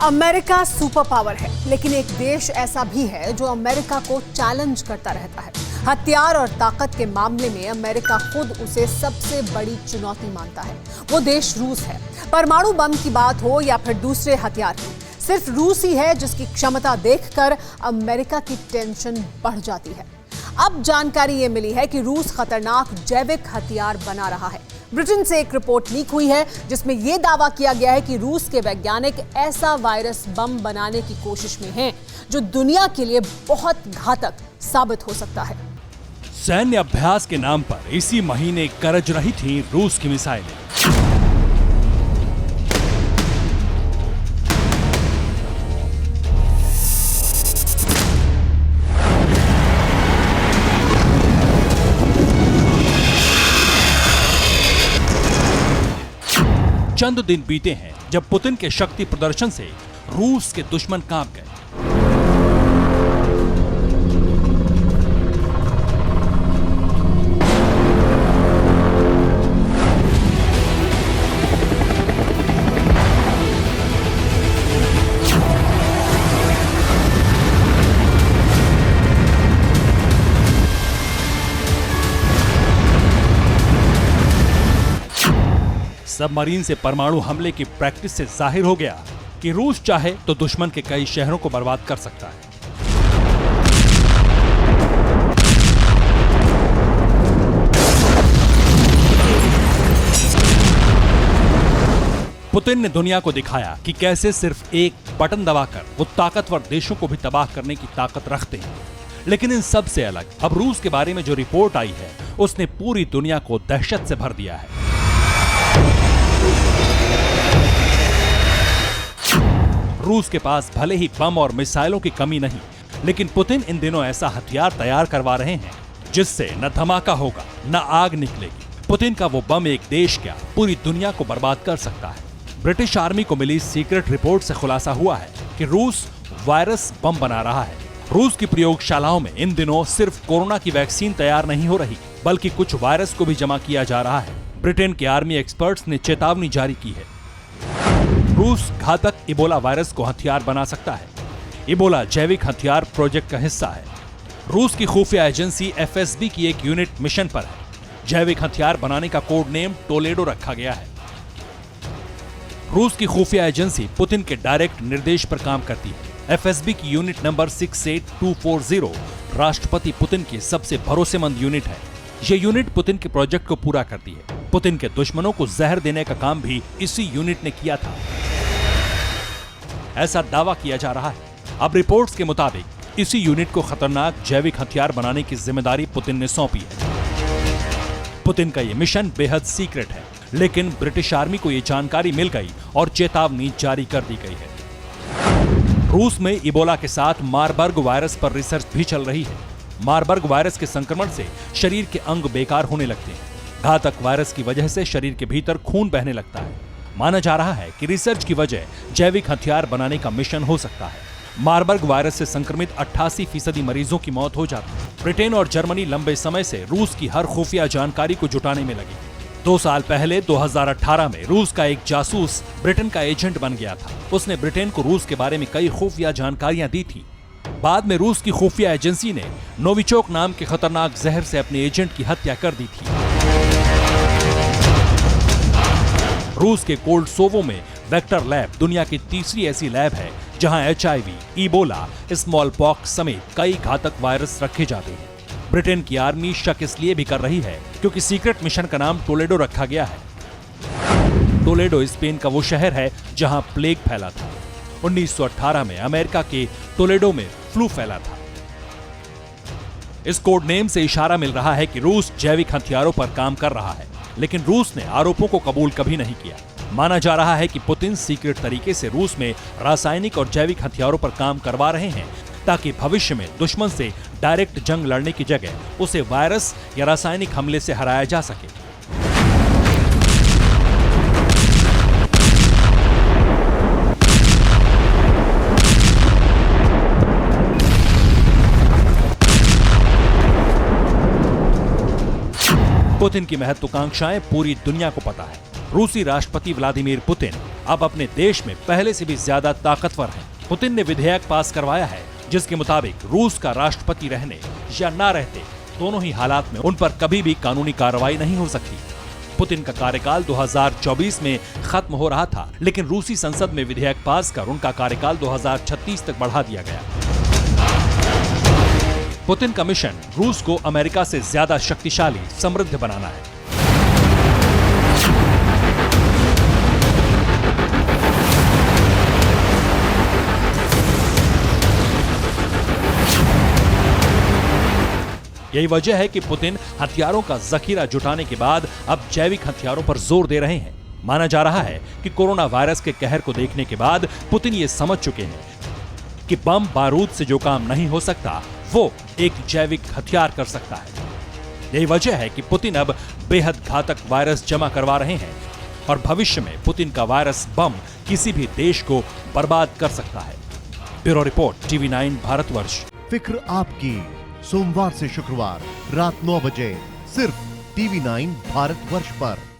America super power है, लेकिन एक देश ऐसा भी है जो अमेरिका को चैलेंज करता रहता है। हथियार और ताकत के मामले में अमेरिका खुद उसे सबसे बड़ी चुनौती मानता है। वो देश रूस है। परमाणु बम की बात हो या फिर दूसरे हथियार की, सिर्फ रूस ही है जिसकी क्षमता देखकर अमेरिका की टेंशन बढ़ जाती है। अब जानकारी ये मिली है कि रूस खतरनाक जैविक हथियार बना रहा है। ब्रिटेन से एक रिपोर्ट लीक हुई है जिसमें यह दावा किया गया है कि रूस के वैज्ञानिक ऐसा वायरस बम बनाने की कोशिश में हैं जो दुनिया के लिए बहुत घातक साबित हो सकता है। सैन्य अभ्यास के नाम पर इसी महीने गरज रही थी रूस की मिसाइलें। चंद दिन बीते हैं जब पुतिन के शक्ति प्रदर्शन से रूस के दुश्मन कांप गए। सबमरीन से परमाणु हमले की प्रैक्टिस से जाहिर हो गया कि रूस चाहे तो दुश्मन के कई शहरों को बर्बाद कर सकता है। पुतिन ने दुनिया को दिखाया कि कैसे सिर्फ एक बटन दबाकर वो ताकतवर देशों को भी तबाह करने की ताकत रखते हैं। लेकिन इन सब से अलग अब रूस के बारे में जो रिपोर्ट आई है उसने पूरी दुनिया को दहशत से भर दिया है। रूस के पास भले ही बम और मिसाइलों की कमी नहीं, लेकिन पुतिन इन दिनों ऐसा हथियार तैयार करवा रहे हैं जिससे न धमाका होगा न आग निकलेगी। पुतिन का वो बम एक देश क्या पूरी दुनिया को बर्बाद कर सकता है। ब्रिटिश आर्मी को मिली सीक्रेट रिपोर्ट से खुलासा हुआ है कि रूस वायरस बम बना रहा है। रूस की प्रयोगशालाओं में इन दिनों सिर्फ कोरोना की वैक्सीन तैयार नहीं हो रही, बल्कि कुछ वायरस को भी जमा किया जा रहा है। ब्रिटेन के आर्मी एक्सपर्ट्स ने चेतावनी जारी की है। रूस घातक इबोला वायरस को हथियार बना सकता है। इबोला जैविक हथियार प्रोजेक्ट का हिस्सा है। रूस की खुफिया एजेंसी एफएसबी की एक यूनिट मिशन पर है। जैविक हथियार बनाने का कोड नेम टोलेडो रखा गया है। रूस की खुफिया एजेंसी पुतिन के डायरेक्ट निर्देश पर काम करती है। एफएसबी की यूनिट नंबर 68240 राष्ट्रपति पुतिन की सबसे भरोसेमंद यूनिट है। यह यूनिट पुतिन के प्रोजेक्ट को पूरा करती है। पुतिन के दुश्मनों को जहर देने का काम भी इसी यूनिट ने किया था, ऐसा दावा किया जा रहा है। अब रिपोर्ट्स के मुताबिक इसी यूनिट को खतरनाक जैविक हथियार बनाने की जिम्मेदारी पुतिन ने सौंपी है। पुतिन का यह मिशन बेहद सीक्रेट है, लेकिन ब्रिटिश आर्मी को यह जानकारी मिल गई और चेतावनी जारी कर दी गई है। रूस में इबोला के साथ मारबर्ग वायरस पर रिसर्च भी चल रही है। मारबर्ग वायरस के संक्रमण से शरीर के अंग बेकार होने लगते हैं। घातक वायरस की वजह से शरीर के भीतर खून बहने लगता है। माना जा रहा है कि रिसर्च की वजह जैविक हथियार बनाने का मिशन हो सकता है। मारबर्ग वायरस से संक्रमित 88% मरीजों की मौत हो जाती है। ब्रिटेन और जर्मनी लंबे समय से रूस की हर खुफिया जानकारी को जुटाने में लगी। 2 साल पहले 2018 में रूस का एक जासूस ब्रिटेन का एजेंट बन गया था। उसने ब्रिटेन को रूस के बारे में कई खुफिया जानकारियां दी थी। बाद में रूस की खुफिया एजेंसी ने नोविचोक नाम के खतरनाक जहर से अपने एजेंट की हत्या कर दी थी। रूस के कोल्डसोवो में वेक्टर लैब दुनिया की तीसरी ऐसी लैब है जहां HIV, इबोला, स्मॉल पॉक्स समेत कई घातक वायरस रखे जाते हैं। ब्रिटेन की आर्मी शक इसलिए भी कर रही है क्योंकि सीक्रेट मिशन का नाम टोलेडो रखा गया है। टोलेडो स्पेन का वो शहर है जहां प्लेग फैला था। 1918 में अमेरिका के टोलेडो में फ्लू फैला था। इस कोड नेम से इशारा मिल रहा है कि रूस जैविक हथियारों पर काम कर रहा है, लेकिन रूस ने आरोपों को कबूल कभी नहीं किया। माना जा रहा है कि पुतिन सीक्रेट तरीके से रूस में रासायनिक और जैविक हथियारों पर काम करवा रहे हैं ताकि भविष्य में दुश्मन से डायरेक्ट जंग लड़ने की जगह उसे वायरस या रासायनिक हमले से हराया जा सके। पुतिन की महत्वाकांक्षाएं पूरी दुनिया को पता है। रूसी राष्ट्रपति व्लादिमीर पुतिन अब अपने देश में पहले से भी ज्यादा ताकतवर हैं। पुतिन ने विधेयक पास करवाया है जिसके मुताबिक रूस का राष्ट्रपति रहने या ना रहते दोनों ही हालात में उन पर कभी भी कानूनी कार्रवाई नहीं हो सकती। पुतिन का कार्यकाल 2024 में खत्म हो रहा था, लेकिन रूसी संसद में विधेयक पास कर उनका कार्यकाल 2036 तक बढ़ा दिया गया। पुतिन का मिशन रूस को अमेरिका से ज्यादा शक्तिशाली, समृद्ध बनाना है। यही वजह है कि पुतिन हथियारों का जखीरा जुटाने के बाद अब जैविक हथियारों पर जोर दे रहे हैं। माना जा रहा है कि कोरोना वायरस के कहर को देखने के बाद पुतिन ये समझ चुके हैं कि बम बारूद से जो काम नहीं हो सकता वो एक जैविक हथियार कर सकता है। यही वजह है कि पुतिन अब बेहद घातक वायरस जमा करवा रहे हैं और भविष्य में पुतिन का वायरस बम किसी भी देश को बर्बाद कर सकता है। Bureau report, TV9 Bharatvarsh. फिक्र आपकी, सोमवार से शुक्रवार रात 9 बजे सिर्फ TV9 भारतवर्ष पर।